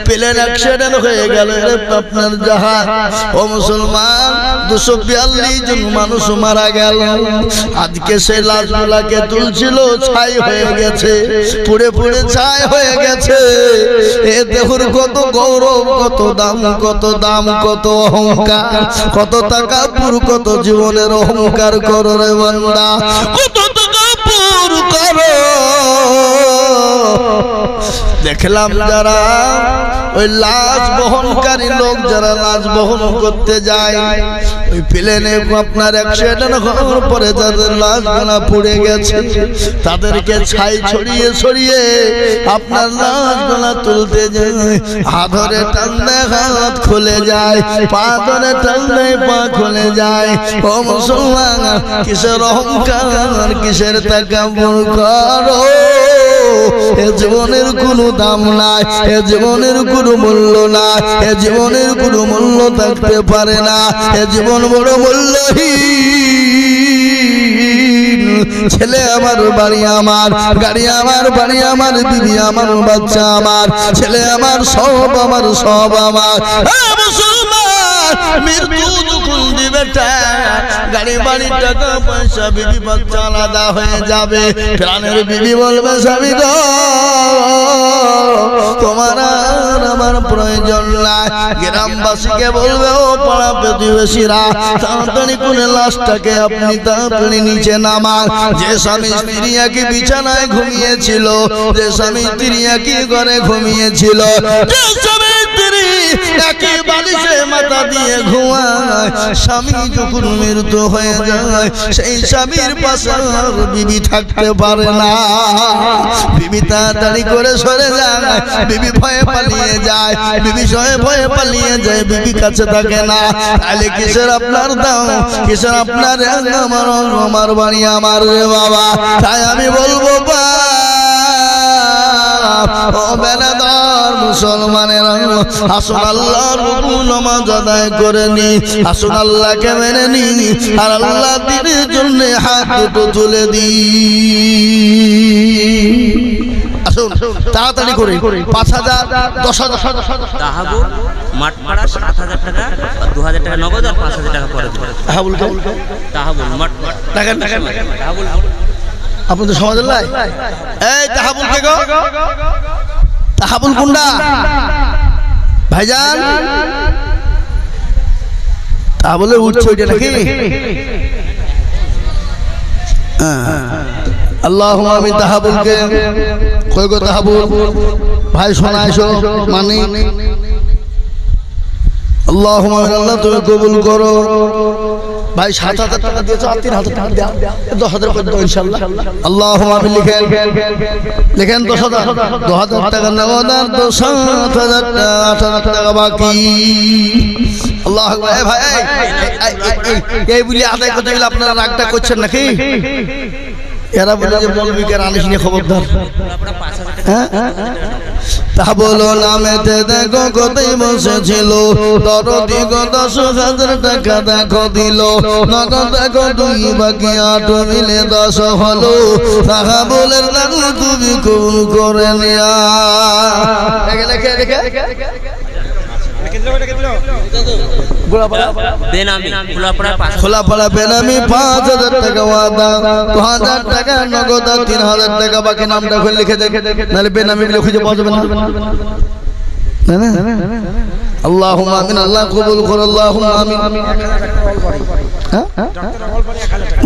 Plane accident হয়ে গেল আপনার জাহাজ। ও মুসলমান 242 জন মানুষ মারা গেল। আজকে সেই লাশগুলাকে তুলছিল, ছাই হয়ে গেছে, পুড়ে পুড়ে ছাই হয়ে গেছে। এ দেখুন কত গৌরব, কত দাম, কত দাম, কত অহংকার, কত টাকা পুর, কত জীবনের অহংকার করো রে বান্দা, কত টাকা পুর করো। দেখলাম যারা ওই লাশ বহনকারী লোক, যারা লাশ বহন করতে যায় ওই প্লেনে আপনার অ্যাক্সিডেন্ট হওয়ার পরে যাদের লাশগুলা পুড়ে গেছে তাদেরকে ছাই ছড়িয়ে ছড়িয়ে আপনার লাশগুলা তুলতে যায়। হাত ধরে টানলে হাত খুলে যায়, পা ধরে টানলে পা খুলে যায়। ও মুসলমান, কিসের অহংকার, কিসের তাকাব্বুর করো? এ জীবনের কোনো দাম নাই, এ জীবনের কোনো মূল্য নাই, এ জীবনের কোনো মূল্য থাকতে পারে না। এ জীবন বড় মূল্যহীন। ছেলে আমার, বাড়ি আমার, গাড়ি আমার, বাড়ি আমার, বিবি আমার, বাচ্চা আমার, ছেলে আমার, সব আমার, সব আমার। মৃত্যু যখন দিবে, গাড়ি বাড়ি টাকা পয়সা বিবি বাচ্চা আলাদা হয়ে যাবে। প্রাণের বিবি বলবে, স্বামী গো তোমার আর আমার প্রয়োজন নাই। গ্রামবাসীকে বলবে, ও পাড়া প্রতিবেশীরা তাড়াতাড়ি করে লাশটাকে আপনি তাড়াতাড়ি নিচে নামান। যে স্বামী স্ত্রী একই বিছানায় ঘুমিয়েছিল, যে স্বামী স্ত্রী একই ঘরে ঘুমিয়েছিল, যে স্বামী স্ত্রী একই বালিশে মাথা দিয়ে ঘুমায়, স্বামী যখন মৃত্যু হয়ে যায় সেই স্বামীর পাশে আর বিবি থাকতে পারে না। বিবি তাড়াতাড়ি করে সরে যায়, বিবি ভয়ে পালিয়ে যায়, বিবি ভয়ে পালিয়ে যায়, বিবি কাছে থাকে না। তাহলে কিসের আপনার দাম, কিসের আপনার আমার বাড়ি আমার রে বাবা। তাই আমি বলবো ও বেনাদার মুসলমানেরা, আসুন আল্লাহর হুকুম নামাজ আদায় করে নি, আসুন আল্লাহকে মেনে নি, আর আল্লাহ দ্বীনের জন্য হাত দুটো তুলে দি। আসুন তাড়াতাড়ি করে 5,000, 10,000 তাহাবুল মাঠ ভাড়া 7,000 টাকা, 2,000 টাকা নগদ আর 5,000 টাকা পরে দেবেন। তাহাবুল মাঠ টাকা তাহাবুল আপনাদের সমাজের লাই এই তাহাবুল কে গো? তাহাবুল কোনটা ভাইজান? তাহাবুলে উঠছে ওইটা নাকি? আল্লাহুম্মা আমিন। তাহাবুলকে কই গো? তাহাবুল ভাই শোনাইছো মানে আল্লাহুম্মা আমিন। আল্লাহ তুমি কবুল করো। ভাই 7,000 টাকা দিয়েছো, আর 3,000 টাকা দাও, 10,000 করে দাও ইনশাআল্লাহ। আল্লাহুম্মা আমিন লিখেন, লিখেন 10,000, 2,000 টাকা নগদ আর 7,000 টাকা, 8,000 টাকা বাকি। আল্লাহু আকবার। এই ভাই এই বলি আদায় করতে গেলে আপনারা রাগটা করছেন নাকি? এরা বলে যে মৌলবীকে আনিস নিয়ে খবরদার। তা বলো নামেতে দেখো কোথায় বসেছিল দরদি গো 10,000 টাকা দেখো দিল, নগদ দেখো 2 বাকি 8 মিলে 10 হলো। তাহা বলে তুমি কবুল করে নিয়া। খোলাপাড়া বেনামি 5,000 টাকা ওয়াদা, 2,000 টাকা নগদ, 3,000 টাকা বাকি। নামটা করে লিখে দেখে, নাহলে বেনামি বলে খুঁজে পাওয়া যাবে না। আল্লাহুম্মা আমিন। আল্লাহ কবুল করো। আল্লাহুম্মা আমিন।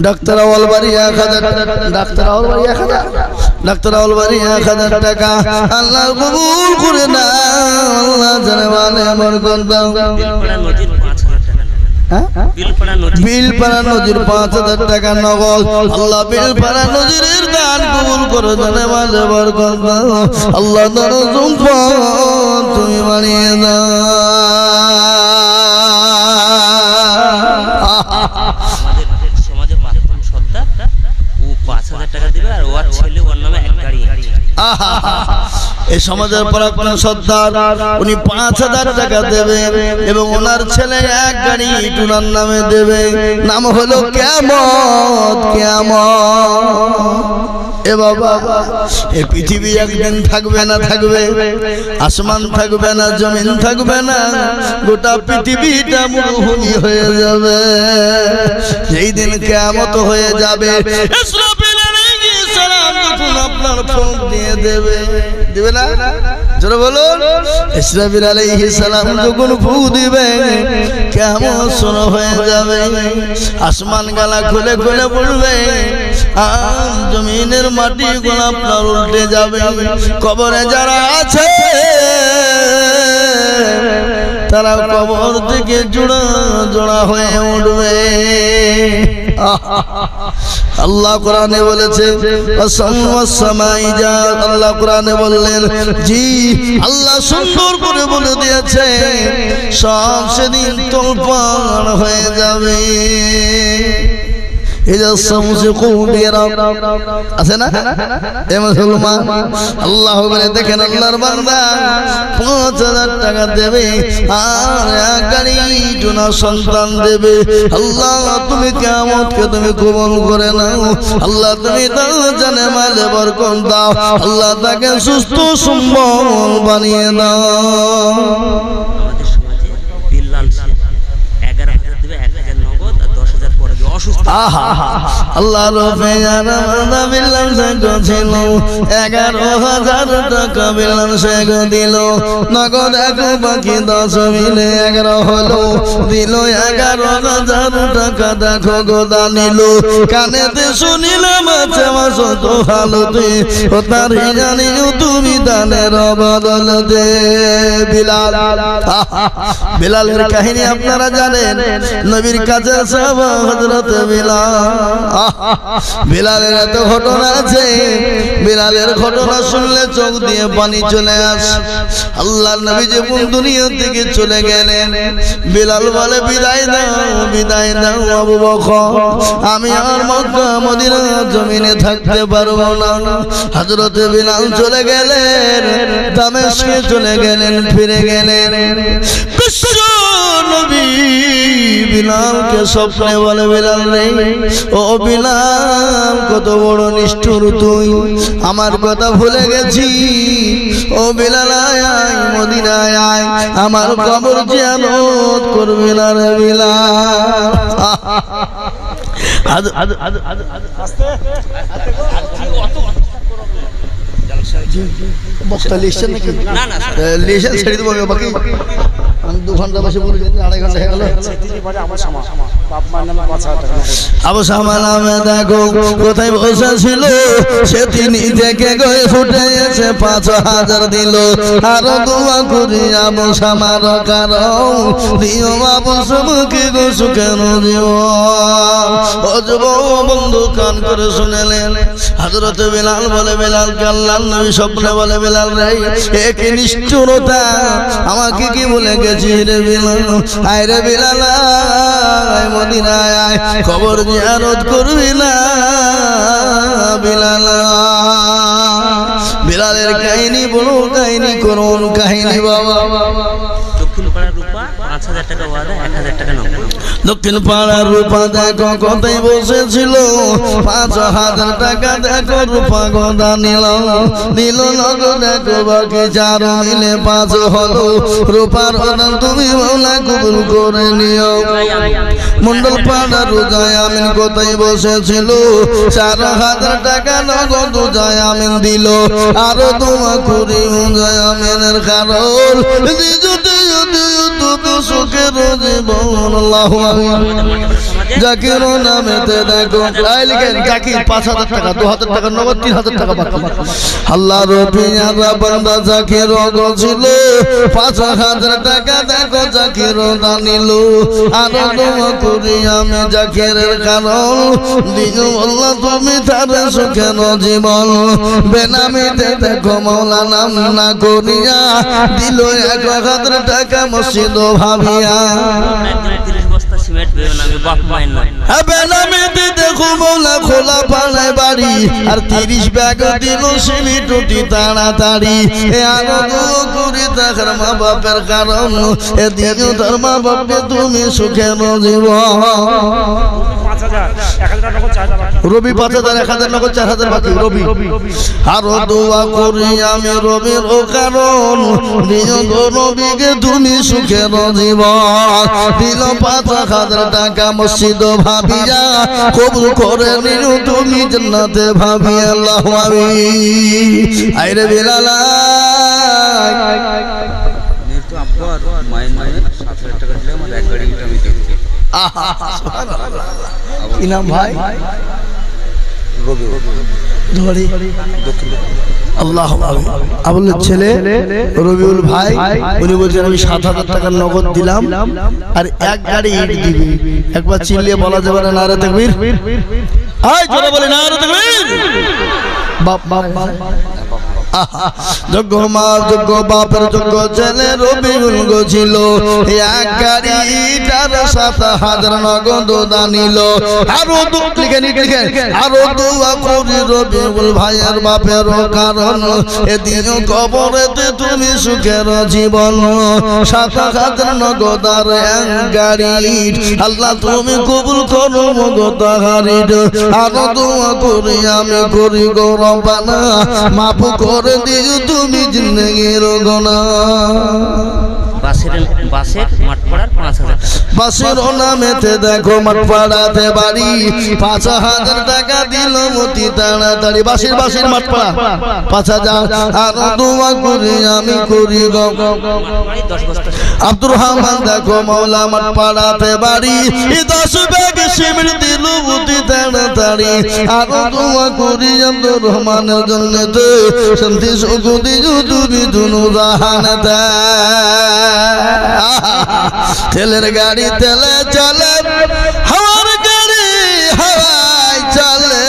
ডাক্তার আওয়াল বাড়ি 1,000, ডাক্তার আওয়াল বাড়ি 1,000, ডাক্তার আওয়াল বাড়ি 1,000 টাকা। আল্লাহ কবুল করে না। আল্লাহ জানে মানে বরকত দাও। বিলপাড়া নজির 5,000 টাকা নগদ। আল্লাহ বিলপাড়া নজিরের দান কবুল করো, জানে মানে বরকত দাও। আল্লাহ দরজ তুমি বানিয়ে দাও। সমাজের 5জন সর্দার, ও 5,000 টাকা দিবে, আর ওর ছেলে ওর নামে 1 গাড়ি। এই সমাজের প্রাক্তন সর্দার উনি 5000 টাকা দেবে এবং ওনার ছেলে এক গাড়ি টুনার নামে দেবে, নাম হলো কিয়ামত। কিয়ামত এ বাবা, এই পৃথিবী একদিন থাকবে না, থাকবে আসমান থাকবে না, জমিন থাকবে না, গোটা পৃথিবীটা মরুভূমি হয়ে যাবে। যেই দিন কিয়ামত হয়ে যাবে, ইসরাফিল আলাইহিস সালাম যখন আপনার ফুঁক দিয়ে দেবে, দিবে না? জোরে বলুন। ইসরাফিল আলাইহিস সালাম যখন ফুঁক দিবে, কিয়ামত শুরু হয়ে যাবে। আসমান গালা খুলে খুলে পড়বে, আর জমিনের মাটি গুলো আপনার উল্টে যাবে। কবরে যারা আছে তারা কবর থেকে জোড়া জোড়া হয়ে উঠবে। আল্লাহ কোরআনে বলেছে, আল্লাহ কোরআনে বললেন, জি আল্লাহ সুন্দর করে বলে দিয়েছে, সব সেদিন তোলপাড় হয়ে যাবে। আছে না এ মুসলমান? আল্লাহ বলে, দেখেন আল্লাহর বান্দা 5000 টাকা দেবে আর এক গাড়ি টুনা সন্তান দেবে। আল্লাহ তুমি কিয়ামতকে তুমি কবুল করে নাও। আল্লাহ তুমি তার জানে মালে বরকত দাও। আল্লাহ তাকে সুস্থ সম্বল বানিয়ে দাও। আল্লাহ রবে বিল্লাম শেখ ছিল 11,000 টাকা বিল্লাম শেখ দিল। নগদ এক বাকি 10 মিলে 11 হলো, দিল 11,000 টাকা। দেখো গোদা নিল, কানেতে শুনিলাম আছে মাসত হালতে, ও তার জানিও তুমি দানের বদলতে। বিলাল, বিলালের কাহিনী আপনারা জানেন। নবীর কাছে সাহাবা হযরত বিলালের এত ঘটনা আছে, বিলালের ঘটনা শুনলে চোখ দিয়ে পানি চলে আসে। আল্লাহর নবী যখন দুনিয়া থেকে চলে গেলেন, বিলাল বলে, বিদায় দাও, বিদায় দাও আবু বকর, আমি আর মক্কা মদিনা জমিনে থাকতে পারবো না। হযরত বিলাল চলে গেলেন, দামেস্কে চলে গেলেন, ফিরে গেলেন। বিশ্ব নবী বিলালকে স্বপ্নে বলে, বিলাল রে, ও বিলাল, কত বড় নিষ্ঠুর তুই, আমার কথা ভুলে গেছি। ও বিলাল, আয় আয় মদিনায় আয়, আমার কবর জিয়ারত করবি না রে বিলাল। বক্তা লিখছেন নাকি? লিখছেন, ছেড়ে দেবো বাকি। আমি 2 ঘন্টা বসে বলে 2.5 ঘন্টা হয়ে গেল। আবু শামা নামে দেখো কোথায় বসেছিল, সে তিনি থেকে গয়ে ছুটে এসে 5000 দিল। আরো দোয়া করি আবু শামার কারণ দিও, আবু শামাকে গো সুখের জীবন। ও যুবক বন্ধু, কান করে শুনেলেন। হযরত বিলাল বলে, বিলালকে আল্লাহর নবী স্বপ্নে বলে, বিলাল রে, একে নিষ্ঠুরতা, আমাকে কি বলে গেছি রে বিলাল? আয় রে বিলাল, আয় মদিনায় আয়, কবর জিয়ারত করবি না বিলাল। বিলালের কাহিনী বড় কাহিনী, করুন কাহিনী বাবা। দক্ষিণ পাড়ার রূপা 5000 টাকা ওয়াদা, 1000 টাকা নগদ। দক্ষিণ পাড়ার রূপা দেখো কোথায় বসেছিল, 5000 টাকা দেখো রূপা গোদা নিল। নিল নগদ দেখো বাকি 4 মিলে 5 হলো। রূপার অর্ডার তুমি মৌলা কবুল করে নিও। মন্ডল পাড়ার রোজায় আমিন কোথায় বসেছিল, 4000 টাকা নগদ রোজায় আমিন দিল। আরো তোমা করি রোজায় আমিনের কারণ সুখের জীবন। আল্লাহু আকবার। জাকির নামেতে দেখো, লিখেন জাকির 5000 টাকা, 2000 টাকা নগদ, 3000 টাকা বাকি। আল্লাহ রবিয়ারা বান্দা জাকির ছিল, 5000 টাকা দেখো জাকির দানিল। আরো দোয়া করি আমি জাকিরের কারণ দিও, আল্লাহ তুমি তার সুখের জীবন। বেনামিতে দেখো মাওলা নাম না করিয়া দিল 1000 টাকা মসজিদ ভাবিয়া। 30 বস্তা সিমেন্ট বেনামি বাপ মায়ের নাম। হ্যাঁ বেনামিতে দেখো মৌলা খোলা পাড়ায় বাড়ি আর 30 ব্যাগ দিল সিমিট উঠি তাড়াতাড়ি এ আনন্দ করে দেখার মা বাপের কারণ এ দিও তোর মা বাপকে তুমি সুখের জীবন। রবি 5000 1000 নগদ 4000 বাকি রবি আরো দোয়া করি আমি রবির ও কারণ দিও গো নবীকে তুমি সুখের জীবন দিল 5000 টাকা মসজিদ ভাবিয়া কবুল করে নিও তুমি জান্নাতে ভাবি আল্লাহু আমিন। আইরে বিলাল মৃত্যু আব্বা আর মায়ের নামে 7000 টাকা দিলে আমার এক গাড়ি আমি দেখছি। আহা সুবহানাল্লাহ। কি নাম ভাই? রবি ধরি আল্লাহু আকবার। আবুলের ছেলে রবিউল ভাই উনি বলছেন আমি 7000 টাকা নগদ দিলাম আর এক গাড়ি ইট দিবি। একবার চিল্লিয়ে বলা যাবে না নারে তাকবীর? আয় জোরে বলে নারে তাকবীর। বাপ বাপ যোগ্য মা যোগ্য বাপের যোগ্য ছেলে রবিউল গো ছিল এক গাড়ি ইটার 7000 নগদ দানিল আরো আরো দোয়া করি রবিউল ভাইয়ের বাপের কারণ এদিন কবরেতে তুমি সুখের জীবন 7000 নগদ আর এক গাড়ি আল্লাহ তুমি কবুল করো গো তাহারির আরো দোয়া করি আমি করি গো রব্বানা মাফ করে দিও তুমি জিন্দেগির গুনাহ। বাসের মাঠপাড়ার 5000 টাকা বাসের নামেতে দেখো মাঠপাড়াতে বাড়ি 5000 টাকা দিল মতি তাড়াতাড়ি বাসের মাঠপাড়া 5000 আর দোয়া করি আমি করি গো আব্দুর রহমান দেখো মাওলা মাঠপাড়াতে বাড়ি 10 ব্যাগ সিমেন্ট দিল মতি তাড়াতাড়ি আর দোয়া করি আব্দুর রহমানের জন্নতে শান্তি সুখ দিও তুমি দুনু জাহানেতে। তেলের গাড়ি তেলে চলে হাওয়ার গাড়ি হাওয়ায় চলে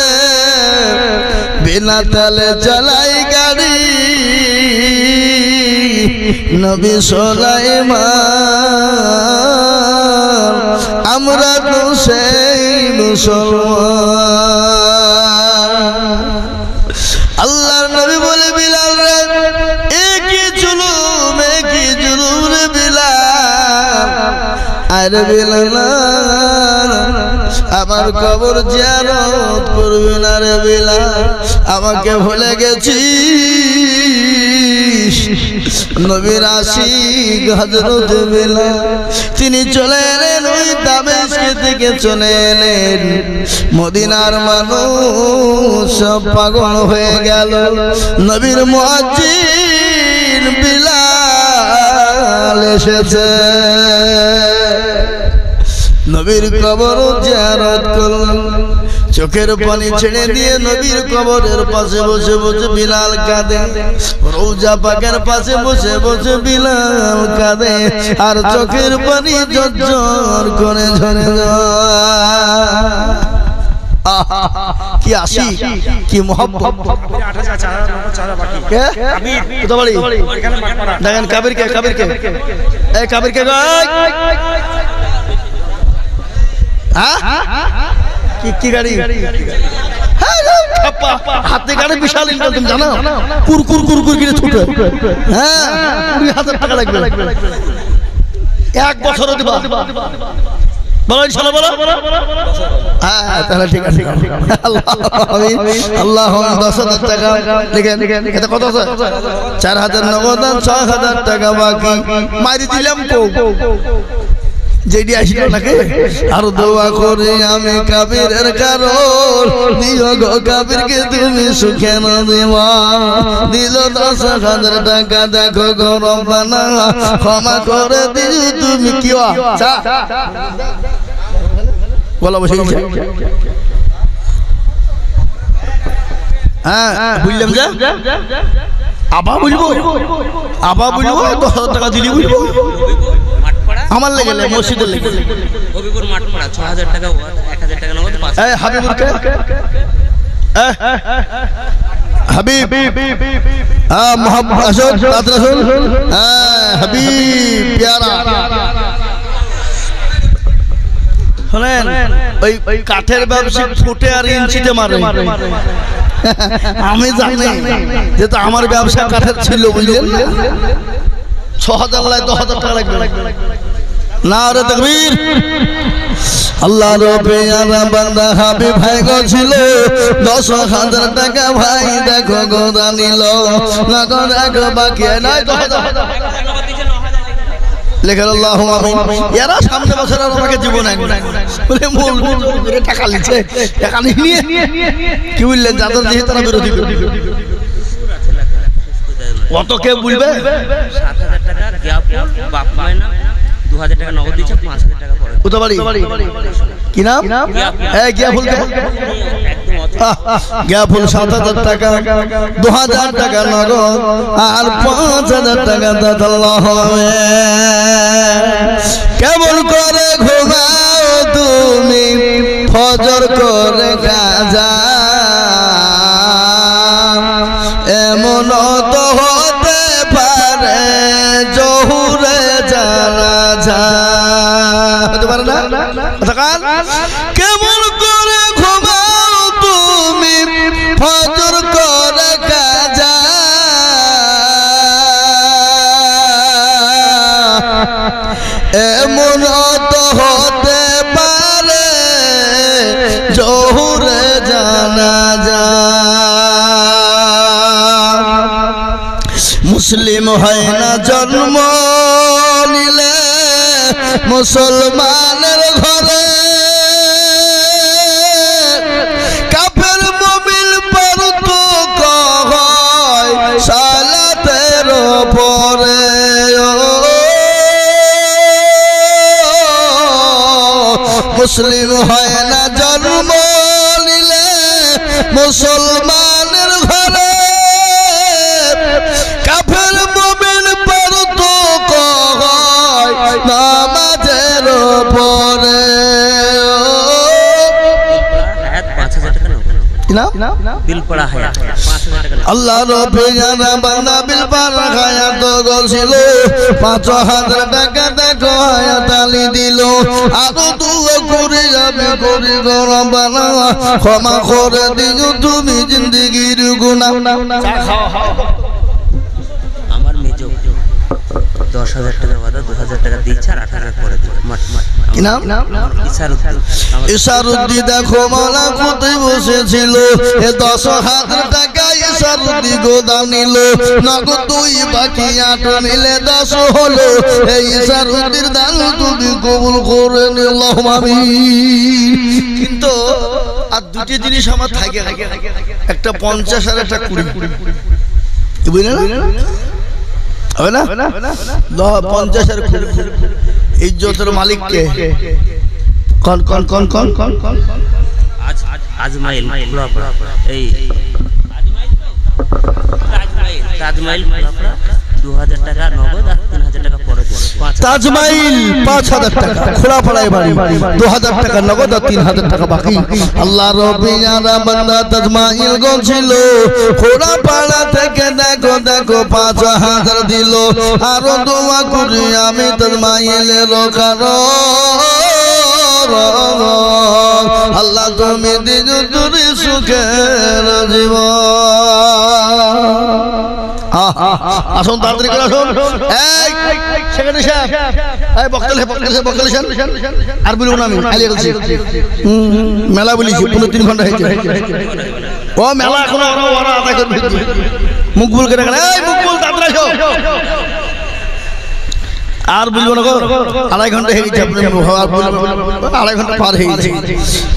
বিনা তেলে চলাই গাড়ি নবী সুলাইমান আমরা তো সেই মুসলমান। আল্লাহর নবী বলে বিলাল রে একই জুলুম রে বিলাল আরে বিলাল আমার কবর জিয়ারত করবি না রে বিলাল আমাকে ভুলে গেছিস। নবীর আশিক হযরত বিলাল তিনি চলে এলেন ওই দামেস্ক থেকে চলে এলেন মদিনার মানুষ সব পাগল হয়ে গেল নবীর মুয়াজ্জিন বিলাল এসেছে নবীর কবর জিয়ারত করলেন চোখের পানি ছেড়ে দিয়ে নবীর কবরের পাশে বসে বসে বিলাল কাঁদে রওজা পাকের পাশে বসে বসে বিলাল কাঁদে আর চোখের পানি ঝরঝর করে ঝরে যায়। কি আসি কি মোহাম্মত দেখেন কাবির কে এই কাবির কে কি গাড়ি হাতে গাড়ি বিশাল ইনকাম তুমি জানো কুরকুর করে ছুটে হ্যাঁ 20000 টাকা লাগবে এক বছরও দিবা বলো ইনশাআল্লাহ বলো হ্যাঁ তাহলে ঠিক আছে আল্লাহ 10,000 টাকা দেখেন এটা কত আছে 4000 নগদ 6000 টাকা বাকি মারি দিলাম তো যেটি আসিল নাকি আর দোয়া করি আমি কাবিরের কারণ দিও গো কাবিরকে তুমি সুখে না দিবা দিল 10,000 টাকা দেখো গো রব্বানা ক্ষমা করে দিও তুমি কি বলা বসে হ্যাঁ বুঝলাম যে আবা বুঝবো 10,000 টাকা দিলি বুঝবো আমার লেগে মসজিদের লেগে হবিবুর মাঠপাড়া 6000 টাকা 1000 টাকা নগদ 5 এই হাবিবুর কে হাবিব হ্যাঁ মোহাম্মদ আসুন রাসূল হ্যাঁ হাবিব প্যারা ওই কাঠের ব্যবসা ফুটে আর ইঞ্চিতে মারে। আমি জানি যেহেতু আমার ব্যবসা কাঠের ছিল, বুঝলেন না? ৬,০০০ লাই ১০,০০০ টাকা লাগবে। নারে তাকবীর। আল্লাহ রবিয়ারা বান্দা হাবিব ভাই গো ছিল ১০,০০০ টাকা ভাই দেখো গোদা নিল নগদ এক বাকি নাই ১০,০০০ লেখা আল্লাহুম্মা আমিন। এরা সামনে বছর আর আমাকে জীবন বলে মূল করে টাকা লিখছে, টাকা নিয়ে কি বললেন যাদের দিয়ে তারা বিরোধী কত কে বলবে ৭,০০০ টাকা গ্যাপ বাপ মায়না ২,০০০ টাকা নগদ দিচ্ছে, ৫,০০০ টাকা পরে উতাবাড়ি কি নাম? হ্যাঁ গিয়াফুল। গিয়াফুল ৭,০০০ টাকা ২,০০০ টাকা নগদ আর ৫,০০০ টাকা দাদাল্লাহ। কেমন করে ঘুমাও তুমি ফজর করে কাজা, এমন তো হতে পারে জহুরে জানাজা, হতে পারে না? কেমন করে ঘুমাও তুমি ফজর করে কাজা, এমন তো হতে পারে জহুরে জানাজা। মুসলিম হয় না জন্ম নিলে মুসলমানের ঘরে, কাফের মুমিন পারতুক হয় সালাতের পরে। মুসলিম হয় না জন্ম নিলে মুসলমানের ঘরে, কাফের মুমিন পারতুক হয় নামাজের পরে। আল্লাহ রবিয়ানা বান্দা বিল পারা হায়াত গছিল ৫,০০০ টাকা দেখো হায়াত আলী দিল। আরো দুয়া করে আমি করি রব্বানা ক্ষমা করে দিও তুমি জিন্দেগির গুনাহ। আমার মেজো ১০,০০০ টাকার বাদা ২,০০০ টাকা দিচ্ছে আর ৮,০০০ পরে দিল। কি নাম? ইসারুদ্দি। দেখো মাওলা কোথায় বসেছিল, এ ১০,০০০ টাকা ইসারুদ্দি গোদা নিল নগদ ২ বাকি ৮ মিলে ১০ হলো। এই ইসারুদ্দির দান তুমি কবুল করে নিও আল্লাহুম্মা আমিন। কিন্তু আর দুটি জিনিস আমার থাকে, একটা ৫০ আর একটা ২০, বুঝলেন না? হবে না ৫০ আর ২০। ইজ্জতের মালিক কে? কোন কোন কোন কোন কোন কোন? আজমাইল এই তাজমাইল ২,০০০ টাকা নগদ আর ৩,০০০ টাকা পরে দিল। তাজমাইল ৫,০০০ টাকা খোলা পড়ায় বাড়ি, ২,০০০ টাকা নগদ আর ৩,০০০ টাকা বাকি। আল্লাহ রবিয়ানা বান্দা তাজমাইল গছিল খোলা পাড়া থেকে দেখো দেখো ৫,০০০ দিল। আরো দোয়া করি আমি তাজমাইলের কারণ আল্লাহ তুমি দিন তুমি সুখের জীবন। আসুন তাড়াতাড়ি করে আসুন। এই সেক্রেটারি সাহেব, এই বক্তলে আর বলবো না আমি মেলা বলেছি ৩ ঘন্টা হয়েছে। ও মেলা এখনো ওরা আদায় করবে। মুকবুল কে দেখেন, এই মুকবুল তাড়াতাড়ি আসো। আর বলবো না গো, ২.৫ ঘন্টা হয়ে গেছে, ২.৫ ঘন্টা পার হয়ে গেছে।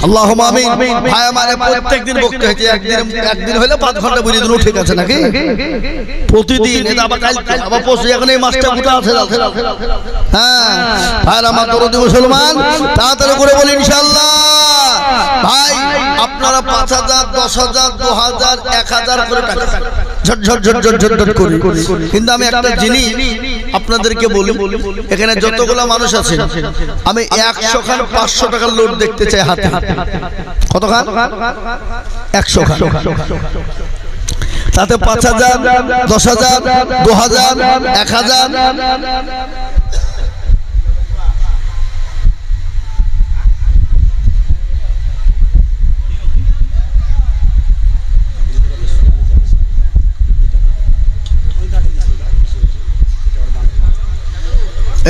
আল্লাহুম্মা আমিন। ভাই আমার প্রত্যেকদিন বকতে হয়েছে, একদিন হলে ৫ ঘন্টা বুঝিয়ে দিন, ঠিক আছে নাকি? প্রতিদিন এটা আবার কাল আবার পরশু, এখন এই মাসটা গোটা আছে। হ্যাঁ ভাই আমার দরদি মুসলমান, তাড়াতাড়ি করে বলি ইনশাআল্লাহ। ভাই আপনারা ৫,০০০, ১০,০০০, ২,০০০, ১,০০০ করে টাকা ঝট ঝট ঝট ঝট ঝট ঝট করি। কিন্তু আমি একটা জিনিস আপনাদেরকে বলি, এখানে যতগুলো মানুষ আছে আমি ১০০ খান ৫০০ টাকার লোড দেখতে চাই হাতে। কত খান? ১০০ খান। তাতে ৫,০০০, ১০,০০০, ২,০০০, ১,০০০।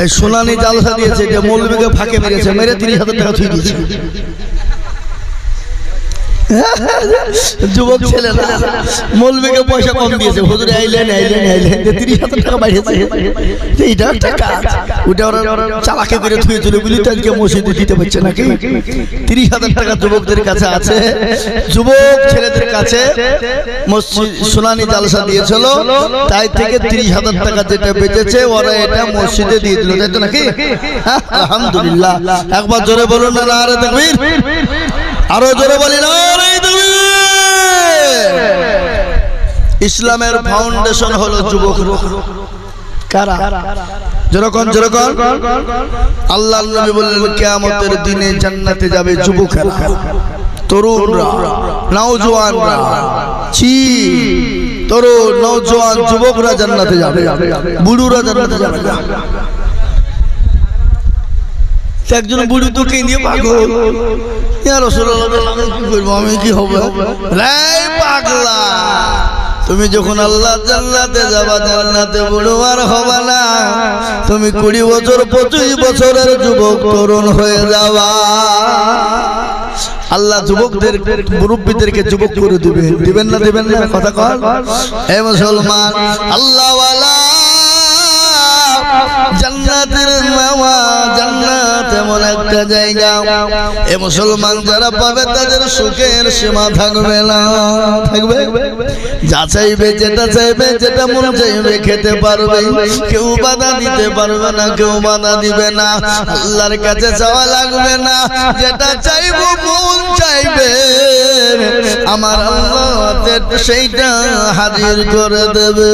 এই সোনানি জালসা দিয়েছে যে মৌলবীকে ফাঁকে মেরেছে, মেরে 30,000 টাকা থুই দিয়েছে। যুবক ছেলে মৌলবীকে পয়সা কম দিয়েছে, হুজুর আইলেন 30,000 টাকা বাড়িয়েছে। এইটা একটা কাজ, ওটা ওরা চালাকি করে থুয়েছিল বলি তো আজকে মসজিদে দিতে পারছে নাকি। 30,000 টাকা যুবকদের কাছে আছে, যুবক ছেলেদের কাছে মসজিদ সোনানি জালসা দিয়েছিল, তাই থেকে 30,000 টাকা যেটা বেঁচেছে ওরা এটা মসজিদে দিয়ে দিল, তাই তো নাকি? আলহামদুলিল্লাহ। একবার জোরে বলুন না নারে তাকবীর, আরো জোরে বলি না। ইসলামের ফাউন্ডেশন হলো যুবক। কারা? যেরকম আল্লাহর নবী বললেন কিয়ামতের দিনে জান্নাতে যাবে যুবকেরা, তরুণরা, নওজোয়ানরা। তরুণ নওজোয়ান যুবকরা জান্নাতে যাবে, বুড়োরা জান্নাতে যাবে না। একজন বুড়ি তো কেঁদে পাগল, ইয়া রাসূলুল্লাহ আমি কি করবো, আমি কি হবে? পাগলা, তুমি যখন আল্লাহ জান্নাতে যাবা, জান্নাতে বুড়ো আর হবে না, তুমি 20 বছর 25 বছরের যুবক তরুণ হয়ে যাবা। আল্লাহ যুবকদের মুরব্বীদেরকে যুবক করে দিবেন না দিবেন না? কথা কর হে মুসলমান। আল্লাহ ওয়ালা জান্নাতের মাওয়া, জান্নাত এমন একটা জায়গা এ মুসলমান যারা পাবে তাদের সুখের সীমা থাকবে না। থাকবে যা চাইবে, যেটা চাইবে, যেটা মন চাইবে খেতে পারবে, কেউ বাধা দিতে পারবে না, কেউ বাধা দিবে না। আল্লাহর কাছে চাওয়া লাগবে না, যেটা চাইবো মন চাইবে আমার আল্লাহ সেইটা হাজির করে দেবে,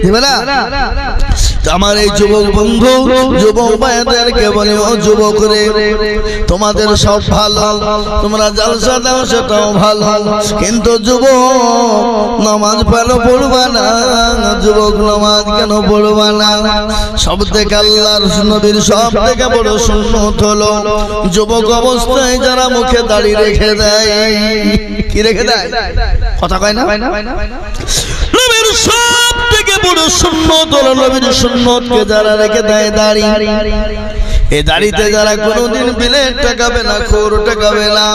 দিবে না? আমার এই যুবক বন্ধু, যুবক ভাইদেরকে বলি, ও যুবক রে, তোমাদের সব ভালো, তোমরা জালসা দাও সেটাও ভালো, কিন্তু যুবক নামাজ ভালো পড়বা না। যুবক নামাজ কেন পড়বা না? সব থেকে আল্লাহর নবীর সব থেকে বড় সুন্নত হলো যুবক অবস্থায় যারা মুখে দাড়ি রেখে দেয়। কি রেখে দেয়? কথা কয় না? নবীর সব থেকে বড় সুন্নত হলো নবীর সুন্নতকে যারা রেখে দেয় দাড়ি। এই দাড়িতে যারা কোনোদিন বিলেট টাকাবে না, খোর টাকাবে না,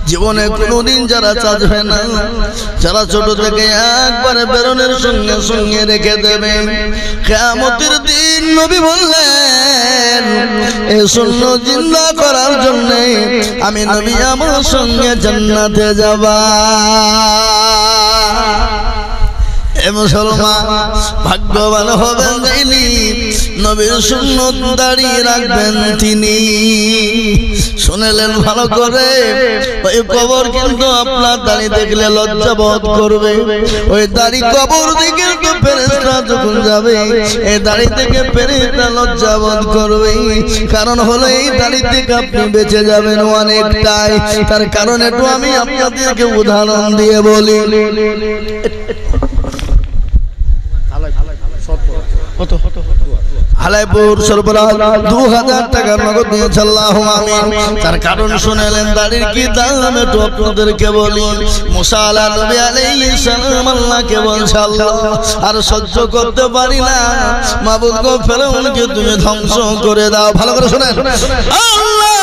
জীবনে কোনোদিন যারা চাঁদবে না, যারা ছোট থেকে একবারে বেরোনের সঙ্গে সঙ্গে রেখে দেবে, কিয়ামতের দিন নবী বললেন এই সুন্নাত জিন্দা করার জন্য আমি নবী আমার সঙ্গে জান্নাতে যাবা। এ মুসলমান ভাগ্যবান হবেন যিনি নবীর সুন্নত দাঁড়িয়ে রাখবেন তিনি। শুনলেন ভালো করে, ওই কবর কিন্তু আপনার দাড়ি দেখলে লজ্জা বোধ করবে। ওই দাড়ি কবর দিকে ফেরেশতা যখন যাবে, এই দাড়ি থেকে ফেরেশতা লজ্জা বোধ করবে। কারণ হলো এই দাড়ি থেকে আপনি বেঁচে যাবেন অনেকটাই। তার কারণ একটু আমি আপনাদেরকে উদাহরণ দিয়ে বলি। কত হালাইপুর সরবরাহ 2000 টাকা নগদ দিয়েছে, আল্লাহুম্মা আমিন। তার কারণ শুনলেন দাড়ির কি দাম একটু আপনাদেরকে বলি। মুসা নবী আলাইহিস সালাম আল্লাহকে বলছে, আল্লাহ আর সহ্য করতে পারি না, মাবুদ গো ফেরাউনকে তুমি ধ্বংস করে দাও। ভালো করে শুনেন, আল্লাহ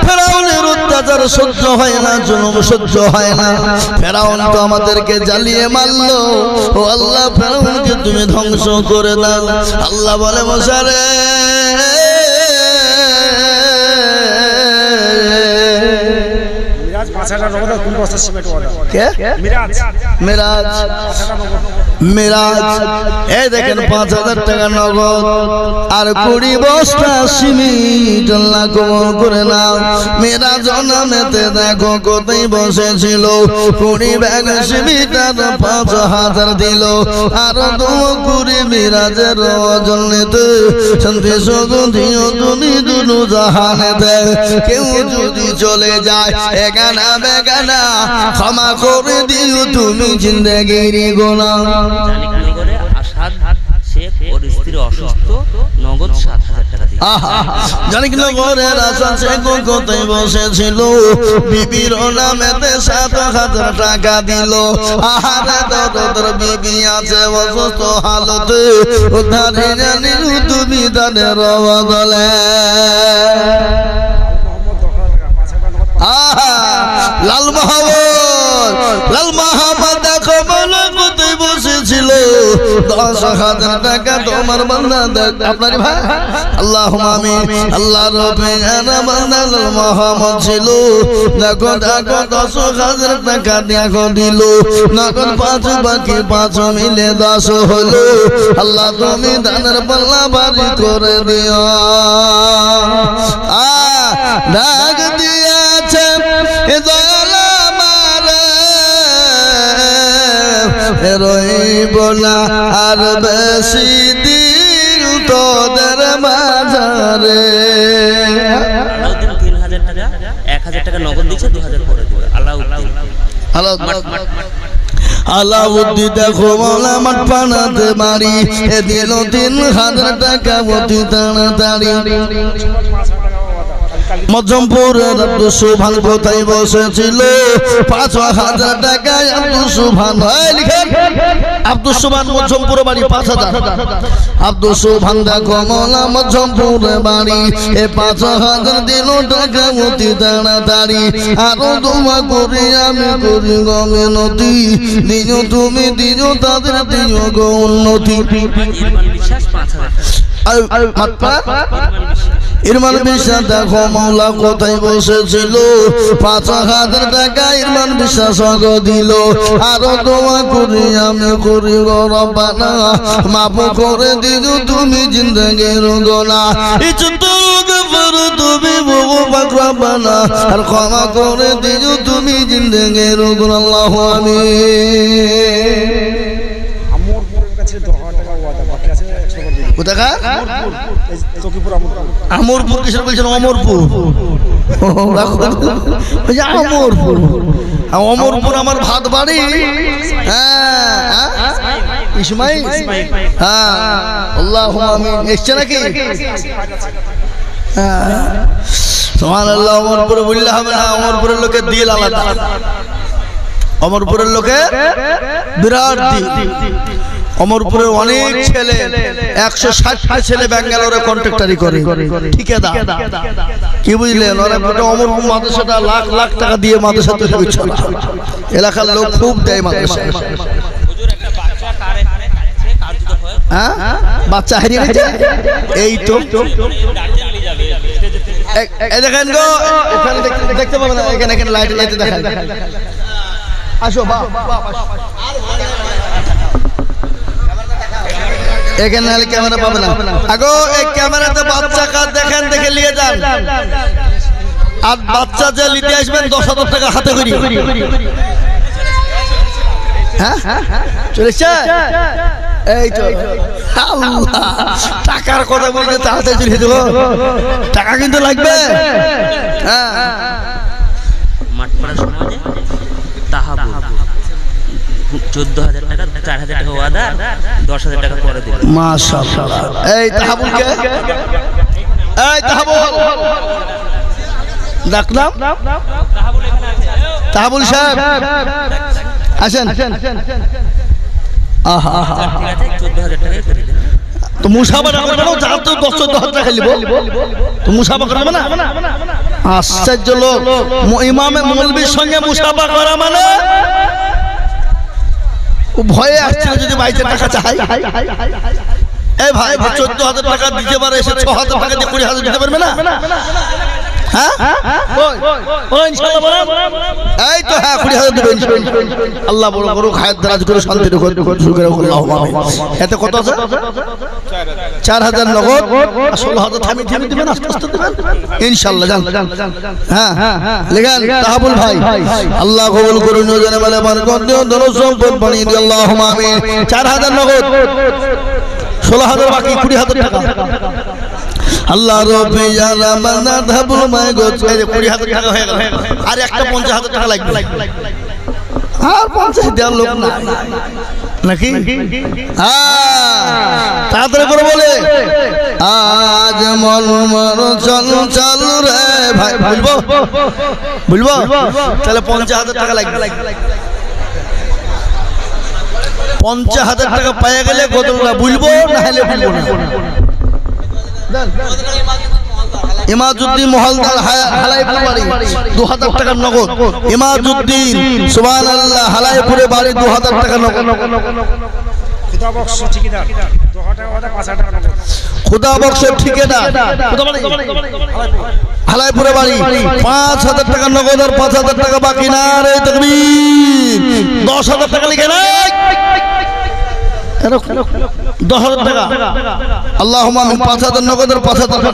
ফেরাউনের অত্যাচার সহ্য হয় না, জুলুম সহ্য হয় না। ফেরাউন তো আমাদেরকে জ্বালিয়ে মারলো, ও আল্লাহ ফেরাউনকে তুমি ধ্বংস করে দাও। আল্লাহ বলে মুসা রে, এই দেখেন 5000 টাকা নগদ আর 20 বস্তা সিমেন্ট আল্লাহ কবুল করে নাও। মেরাজ নামেতে দেখো কোথায় বসেছিল, 20 ব্যাগ সিমেন্ট আর 5000 দিল। আর 20 মেরাজের ওজন নিতে শান্তি সুগন্ধি তুমি দুনু জাহানেতে। কেউ যদি চলে যায় এগানা বেগানা, ক্ষমা করে দিও তুমি জিন্দেগির গুনাহ। জানি কানি করে আসাদ সে ওর স্ত্রী অসুস্থ, নগদ 7,000 টাকা দিল। জানি কি নগরের আশা সে কোথায় বসেছিল, বিবির নামেতে 7,000 টাকা দিল। আহারে তোর বিবি আছে অসুস্থ হালতে, উদ্ধারে জানি তুমি তাদের বদলে। লাল মাহমুদ দেখো বলে কোথায় বসেছিল, 10,000 টাকা তোমার বান্দা দেখ। আপনার ভাই আল্লাহুম্মা আমিন। আল্লাহ রব্বিনা বান্দা লাল মাহমুদ ছিল, দেখো 10,000 টাকা দেখো দিল, নগদ 5 বাকি 5 মিলে 10 হলো। আল্লাহ তুমি দানের পাল্লা ভারী করে দিও। ডাক দিয়েছে রইব না আর বেশি দিন তোদের মাঝারে। 3,000 টাকা, 1,000 টাকা নগদ দিচ্ছে, 2,000 পরে দিবে। আলাউদ্দিন দেখো মাওলা মাঠ পানাতে বাড়ি, এ দিল 3,000 টাকা অতি তাড়াতাড়ি। মজমপুরের আব্দুল সুবহান কোথায় বসেছিল, 5,000 টাকায় আব্দুল সুবহান। লিখেন আব্দুল সুবহান মজমপুরে বাড়ি 5,000। আব্দুল সুবহান দেখো মাওলা মজমপুরে বাড়ি, এ 5,000 দিল টাকা অতি তাড়াতাড়ি। আরো দোয়া করি আমি করি গো মিনতি, দিও তুমি দিও তাদের দিও গো উন্নতি। ইরমান বিশ্বাস দেখো মাওলা কোথায় বসেছিল, 5,000 টাকা ইরমান বিশ্বাস দিল। আরো দোয়া করি আমি করি গো রব্বানা, মাফ করে দিও তুমি জিন্দেগির গুনাহ। ইস্তাগফির তুমি বহু পাক রব্বানা, আর ক্ষমা করে দিও তুমি জিন্দেগির গুনাহ। আল্লাহু আমিন। আমরপুর কিসের বলছেন? অমরপুর। আমরপুর, অমরপুর আমার ভাত বাড়ি। ইসমাইল, হ্যাঁ আল্লাহুম্মা আমিন। এসছে নাকি? সুবহানাল্লাহ। অমরপুরে বললে হবে না, অমরপুরের লোকের দিল আলাদা। অমরপুরের লোকের বিরাট দিল। অমরপুরের অনেক ছেলে, 160টা ছেলে ব্যাঙ্গালোরে কন্ট্রাক্টরি করে, ঠিকাদার। কি বুঝলেন? ওরা অমরপুর মাদ্রাসাটা লাখ লাখ টাকা দিয়ে মাদ্রাসা তৈরি করছে। এলাকার লোক খুব দেয় মাদ্রাসা। হ্যাঁ, বাচ্চা হারিয়ে গেছে। এই তো দেখেন গো, এখানে দেখতে পাবেন, এখানে এখানে লাইট লাইটে দেখেন। আসো এখানে ক্যামেরা পাবে না। আগো এই ক্যামেরাতে বাচ্চা কাজ দেখেন, দেখে নিয়ে যান। আর বাচ্চা যে নিতে আসবেন 10,000 টাকা হাতে করি। হ্যাঁ চলেছে। এই তো আল্লাহ, টাকার কথা বলতে তাড়াতাড়ি চলে দেবো, টাকা কিন্তু লাগবে। হ্যাঁ, মাঠপাড়া সমাজে তাহাবুল 14,000 টাকা, 4,000 টাকা ওয়াদা, 10,000 টাকা পরে দিবে। মাশাআল্লাহ। এই তাহাবুল কে? এই তাহাবুল ডাকলাম। তাহাবুল সাহেব আসেন। আহা, ঠিক আছে, 14,000 টাকা করে দেন। তো মুসাফা করবে না, যা তো 10,000 টাকা লিব, তো মুসাফা করবে না। আশ্চর্য লোক, ইমামে মৌলবীর সঙ্গে মুসাফা করা মানে ও ভয়ে আসছে যদি বাইতে টাকা চাই। এই ভাই 14,000 টাকা দিতে পারে, এসে 6,000 টাকা দিয়ে 20,000 দিতে পারবে না? হ্যাঁ ইনশাআল্লাহ বলেন। এই তো হ্যাঁ 20,000 দেবে ইনশাআল্লাহ। আল্লাহ বড় বড় খায়াত দারাজ করে শান্তি রেখো শুরু করে আল্লাহুম্মা আমিন। এতে কত আছে? 4,000 নগদ, 16,000 থামি থামি দিবেন, আস্তে আস্তে দিবেন ইনশাআল্লাহ। জান হ্যাঁ লেখেন তাহাবুল ভাই, আল্লাহ কবুল করুন, জানে বলে বরকত দিও, দরুদ সম্পদ বানিয়ে দিও, আল্লাহুম্মা আমিন। 4,000 নগদ, 16,000 বাকি 20,000 টাকা। আল্লাহ রব্বে ইয়া রহমান তাহাবুল মাই গো, এই যে 20,000 টাকা হয়ে গেল। আর একটা 50,000 টাকা লাগবে। আর 50 দেওয়ার লোক না নাকি? হ্যাঁ, মন চল চল রে ভাই বলবো তাহলে 50,000 টাকা লাগবে 50,000 টাকা পেয়ে গেলে কতগুলা বলবো না হলে বলবো না ইমাজউদ্দিন মহলদার হালাইপুর বাড়ি 2000 টাকা নগদ ইমাজউদ্দিন সুবহানাল্লাহ হালাইপুরে বাড়ি 2000 টাকা নগদ খুদা বক্স ঠিকাদার 2000 টাকা নগদ খুদা বক্স ঠিকাদার হালাইপুরে বাড়ি 5000 টাকা নগদ আর 5000 টাকা বাকি না রে তাকবীর 10,000 টাকা লিখে না 10,000 টাকা আল্লাহুম্মা আমিন 5,000 নগদ আর 5,000 টাকা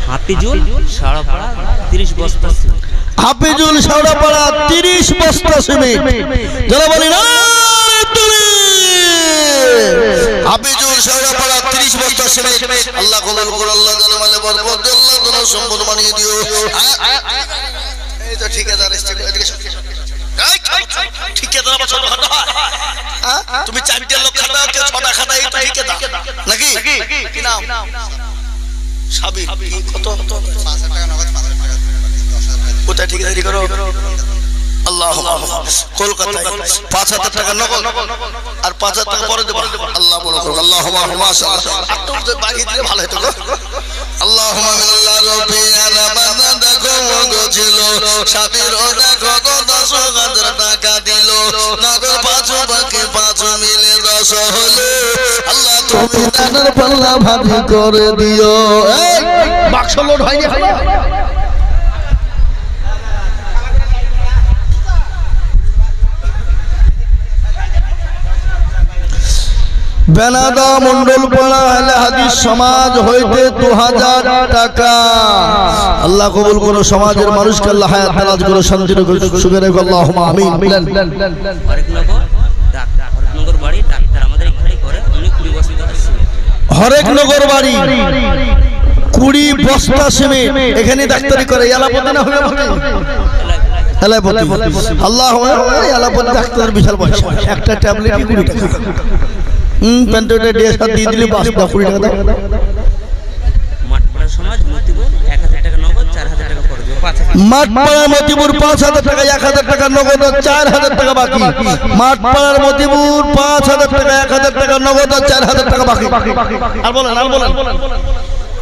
হাফিজুল শাওড়াপাড়া 30 বস্তা সিমেন্ট হাফিজুল শাওড়াপাড়া 30 বস্তা সিমেন্ট যারা বলি না তুমি হাফিজুল শাওড়াপাড়া 30 বস্তা সিমেন্ট আল্লাহ কবুল করুন আল্লাহ জানে মালে বরকত দে আল্লাহ তোমার সম্পদ বানিয়ে দিও এই তো ঠিকাদার এসে এদিকে ঠিকাদার আবার ছোট খাটো হয় তুমি 4টা লোক খাটাও কে 6টা খাটা এই তো ঠিকাদার নাকি কি নাম সাবির কত 5,000 টাকা নগদ 5,000 টাকা কোথায় ঠিকাদারি করো আল্লাহুম্মা কলকাতায় 5,000 টাকা নগদ আর 5,000 টাকা পরে দেব আল্লাহ বড় করুন আল্লাহুম্মা মাশাআল্লাহ একটু বাকি দিলে ভালো হতো গো আল্লাহুম্মা মিনাল্লাহ রব্বি আরাবানা দেখো গছিল সাবির ও দেখো 10,000 টাকা দিল নগদ 5 বাকি 5 মিলে 10 হলো আল্লাহ তুমি দানের পাল্লা ভারী করে দিও এই বাক্স লোড হয়নি হলো বেনাদা মন্ডল পাড়া আহলে হাদিস সমাজ হইতে 2000 টাকা আল্লাহ কবুল করো সমাজের মানুষকে আল্লাহ হায়াত দারাজ করো শান্তি রেখো সুখে রেখো আল্লাহুম্মা আমিন হরেকনগর বাড়ি ডাক্তার আমাদের এখানেই করে উনি 20 বস্তা সিমেন্ট হরেকনগর বাড়ি 20 বস্তা সিমেন্ট এখানে ডাক্তারি করে এলাপতি না হলে এলাপতি আল্লাহ এলাপতি ডাক্তার বিশাল পয়সা একটা ট্যাবলেটই 20 টাকা পেন্টোটা দিয়ে সাথে দিয়ে দিলে 20 টাকা দাও মাঠপাড়া সমাজ মতিপুর 1000 টাকা নগদ 4000 টাকা পড়ে দিও 5000 মাঠপাড়া মতিপুর 5,000 টাকা 1,000 টাকা নগদ আর 4,000 টাকা বাকি মাঠপাড়ার মতিপুর 5,000 টাকা 1,000 টাকা নগদ আর 4,000 টাকা বাকি আর বলেন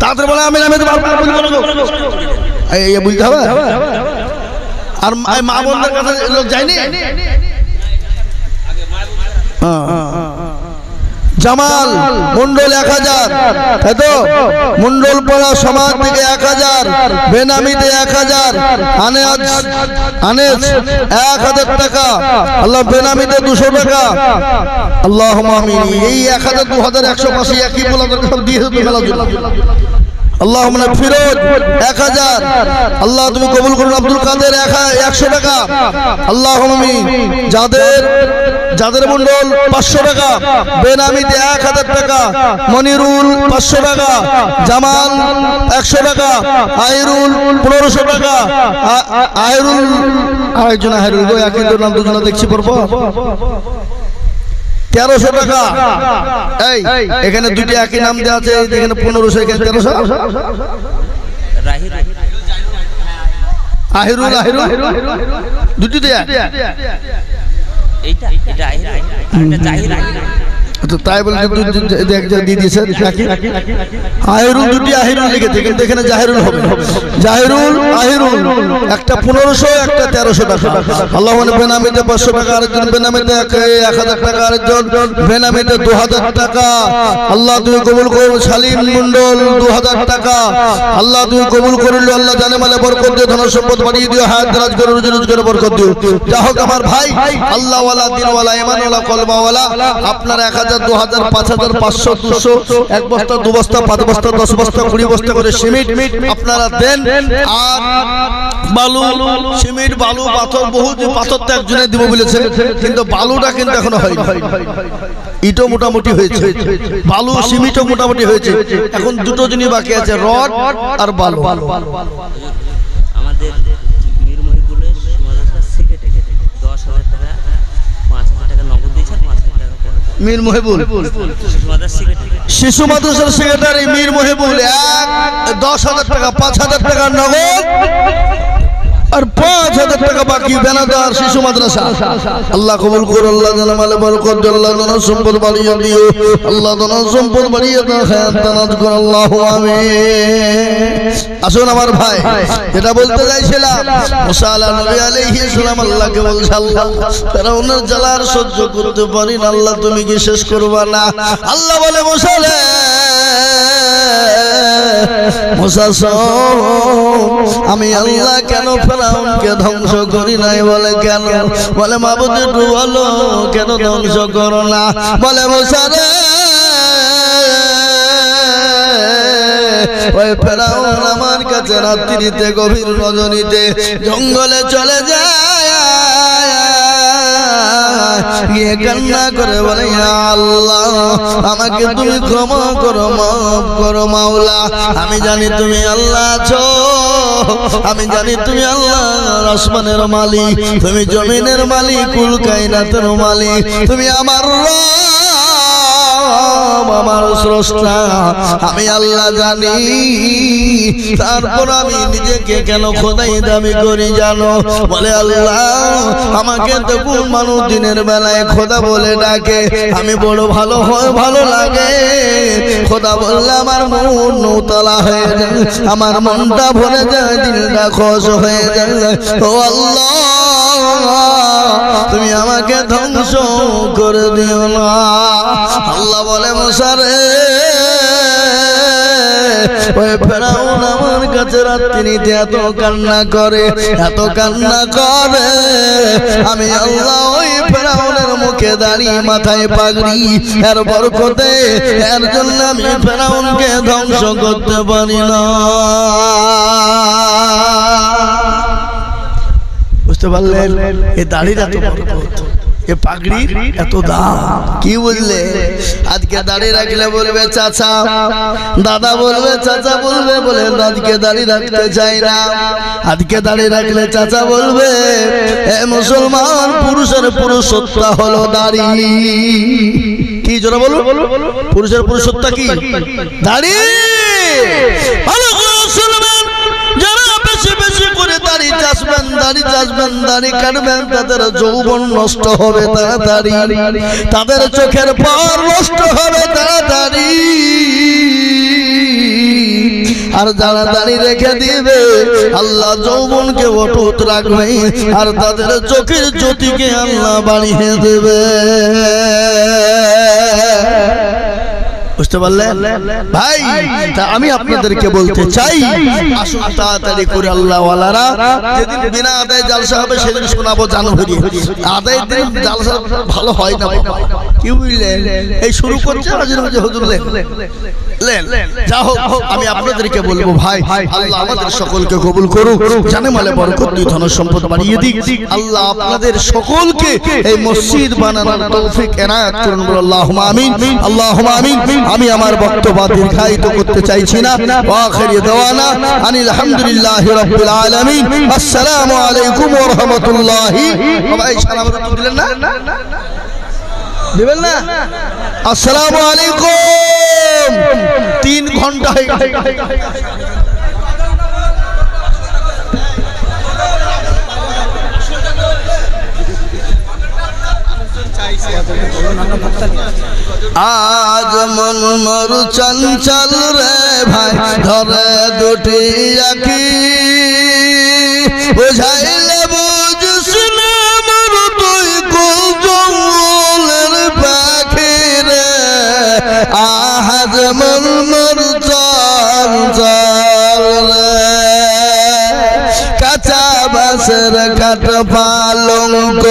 তাদের বলে আমি এই বুঝতে হবে আর মা বোনদের কাছে লোক যায়নি জামাল মন্ডল 1000 এতো মন্ডল পাড়া সমাজ থেকে 1000 বেনামিতে 1000 আনেস 1000 টাকা আল্লাহ বেনামিতে 200 টাকা আল্লাহুম্মা আমিন এই 1000 2000 100 একই বলা দরকার দিয়ে তো মেলা জন্য আল্লাহুম্মা ফিরোজ 1000 আল্লাহ তুমি কবুল করুন আব্দুল কাদের 100 টাকা আল্লাহুম্মা আমিন যাদের মন্ডল 500 টাকা বেনামিতে 1000 টাকা মনিরুল 500 টাকা জামাল 100 টাকা আইরুল 1500 টাকা আইরুল আরেকজন আইরুল গো একই তো নাম দুজন দেখছি পড়বো 1300 টাকা এই এখানে দুটি একই নাম দেওয়া আছে এখানে 1500 এখানে 1300 আহিরুল দুটি দেয়া এইটা আহির এটা জাহির তো তাই বলে দিয়ে দিয়েছে আহিরুল দুটি আহিরুল লিখেছে কিন্তু এখানে জাহিরুল হবে জাহিরুল আহিরুল একটা 1500 একটা 1300 টাকা আল্লাহ মানে বেনামিতে 500 টাকা আরেকজন বেনামিতে 1000 টাকা আরেকজন বেনামিতে 2000 টাকা আল্লাহ তুমি কবুল করো সালিম মন্ডল 2000 টাকা আল্লাহ তুমি কবুল করলো আল্লাহ জানে মালে বরকত দিও ধন সম্পদ বাড়িয়ে দিও হায়াত দারাজ করো রুজি রোজগারে বরকত দিও যা হোক আমার ভাই আল্লাহ ওয়ালা দিন ওয়ালা ঈমান ওয়ালা কলমা ওয়ালা আপনার 1000 2000 5000 500 200 এক বস্তা দু বস্তা 5 বস্তা 10 বস্তা 20 বস্তা করে সিমেন্ট আপনারা দেন আর বালু সিমেন্ট বালু পাথর বহুত পাথর তো একজনে দিব বলেছে কিন্তু বালুটা কিন্তু এখনো হয়নি ইটও মোটামুটি হয়েছে বালু সিমেন্টও মোটামুটি হয়েছে এখন দুটো জিনিস বাকি আছে রড আর বালু আমাদের মিরমহিপুরের সমাজের সেক্রেটারি 10,000 টাকা 5,000 টাকা নগদ দিয়েছে 5,000 টাকা পড়ে মীর মহিবুল শিশু মাদ্রাসার সেক্রেটারি মীর মহিবুল 10,000 টাকা 5,000 টাকা নগদ আর 5,000 টাকা বাকি বেনাদার শিশু মাদ্রাসা। আল্লাহ কবুল করো, আল্লাহ জানা মালে বরকত, আল্লাহ জানা সম্পদ বাড়িয়ে দিও, আল্লাহ জানা সম্পদ বাড়িয়ে দাও, হায়াত দানাত করো, আল্লাহু আমিন। আসুন আমার ভাই, যেটা বলতে চাইছিলাম, মুসা নবী আলাইহিস সালাম আল্লাহকে বলছে, আল্লাহ ফেরাউনের জ্বালা আর সহ্য করতে পারি না, আল্লাহ তুমি কি শেষ করবা না? আল্লাহ বলে মুসা রে মুসা আমি আল্লাহ কেন ফেরাউনকে ধ্বংস করি নাই? বলে কেন? বলে মাবুদ একটু বলো কেন ধ্বংস করো না? বলে মুসা রে ওই ফেরাউন আমার কাছে রাত্রিতে গভীর রজনীতে জঙ্গলে চলে যায়, গিয়ে কান্না করে বলে আল্লাহ আমাকে তুমি ক্ষমা করো, মাফ করো মাওলা। আমি জানি তুমি আল্লাহ আছো, আমি জানি তুমি আল্লাহ আসমানের মালিক, তুমি জমিনের মালিক, কুল কায়নাতের মালিক, তুমি আমার আমার স্রষ্টা, আমি আল্লাহ জানি। তারপর আমি নিজেকে কেন খোদাই দাবি করি জানো? বলে আল্লাহ আমাকে তো কোন মানুষ দিনের বেলায় খোদা বলে ডাকে, আমি বড় ভালো হয়, ভালো লাগে। খোদা বললে আমার মন নৌতলা হয়ে যায়, আমার মনটা ভরে যায়, দিলটা খুশ হয়ে যায়। ও আল্লাহ তুমি আমাকে ধ্বংস করে দিও না। আল্লাহ বলে মুসা রে ওই ফেরাউন আমার কাছে রাত্রিতে এত কান্না করে, এত কান্না করে, আমি আল্লাহ ওই ফেরাউনের মুখে দাঁড়িয়ে মাথায় পাগড়ি, এর বরকতে এর জন্য আমি ফেরাউনকে ধ্বংস করতে পারি না। বুঝতে পারলেন? এই দাড়ির এত বরকত, এ পাগড়ির এত দাম, কি বুঝলে? আজকে দাড়ি রাখলে বলবে চাচা, দাদা বলবে চাচা, বলবে বলে আজকে দাড়ি রাখতে চাই না। আজকে দাড়ি রাখলে চাচা বলবে এ মুসলমান পুরুষের পুরুষত্ব হলো দাড়ি। কি জোরে বলো, পুরুষের পুরুষত্ব কি? দাড়ি। দাড়ি চাষবেন, দাড়ি চাষবেন, দাড়ি কাটবেন, তাদের যৌবন নষ্ট হবে তাড়াতাড়ি, তাদের চোখের পাওয়ার নষ্ট হবে তাড়াতাড়ি। আর যারা দাড়ি রেখে দিবে আল্লাহ যৌবনকে অটুট রাখবে, আর তাদের চোখের জ্যোতিকে আল্লাহ বাড়িয়ে দেবে। বুঝতে পারলেন ভাই? তা আমি আপনাদেরকে বলতে চাই, আসুন তাড়াতাড়ি করে আল্লাহ ওয়ালারা, যেদিন বিনা আদায় জালসা হবে সেদিন শোনাবো জানুয়ারি। আদায় দিন জালসা ভালো হয় না, কি বুঝলেন? এই শুরু করছে মাঝে মাঝে হুজুর লেন। যা হোক, আমি আপনাদেরকে বলবো ভাই, আল্লাহ আমাদের সকলকে কবুল করুক, জানে মালে বরকত দিয়ে ধন সম্পদ বাড়িয়ে দিক। আল্লাহ আপনাদের সকলকে এই মসজিদ বানানোর তৌফিক এনায়েত করুন, বলে আল্লাহুম্মা আমিন, আল্লাহুম্মা আমিন। আমি আমার বক্তব্য দীর্ঘায়িত করতে চাইছি না। আখিরি দাওয়ানা আনিল হামদুলিল্লাহি রাব্বিল আলামিন। আসসালামু আলাইকুম ওয়া রাহমাতুল্লাহি। সবাই সালাম দিলেন না? দিবেন না? আসসালামু আলাইকুম। 3 ঘন্টা হয়ে গেছে। আজ মন মর চঞ্চল রে ভাই, ধরে দুটি আঁখি, বুঝাইলে বুঝিস না মর তুই কোন জঙ্গলের পাখি রে। আজ মন মর চঞ্চল রে, কাঁচা বাঁশের কাঠ পালঙ্ক,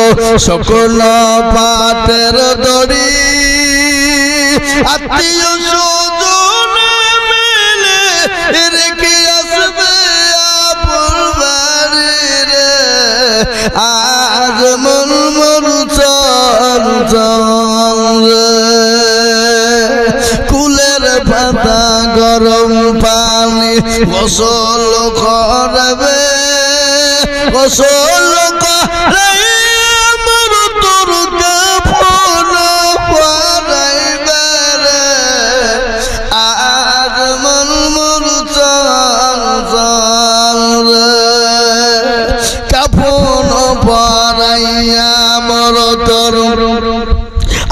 শুকন পাটের দড়ি, আত্মীয় স্বজন মিলে রেখে আসবে আপন বাড়ি রে। আজ মন মন চঞ্চল রে, কুলের পাতা গরম পানি গোসল করবে, গোসল করে মর তোর কাপড়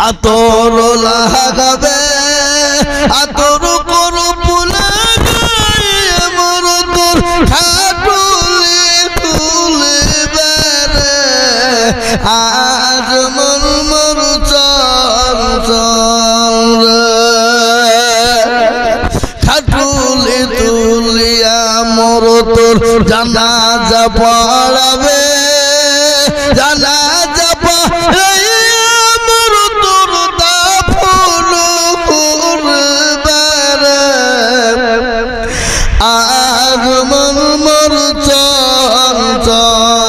আতর লাগাবে আতর করো পুলা গায়ে মোর তোর খাটুলি তুলবে রে আজ মন মোর চল চল খাটুলি তুলিয়া মোর তোর জানাজা পড়াবে জানাজা পড়াইয়া মোর তোর দাফন করবে রে আজ মন মোর চল চল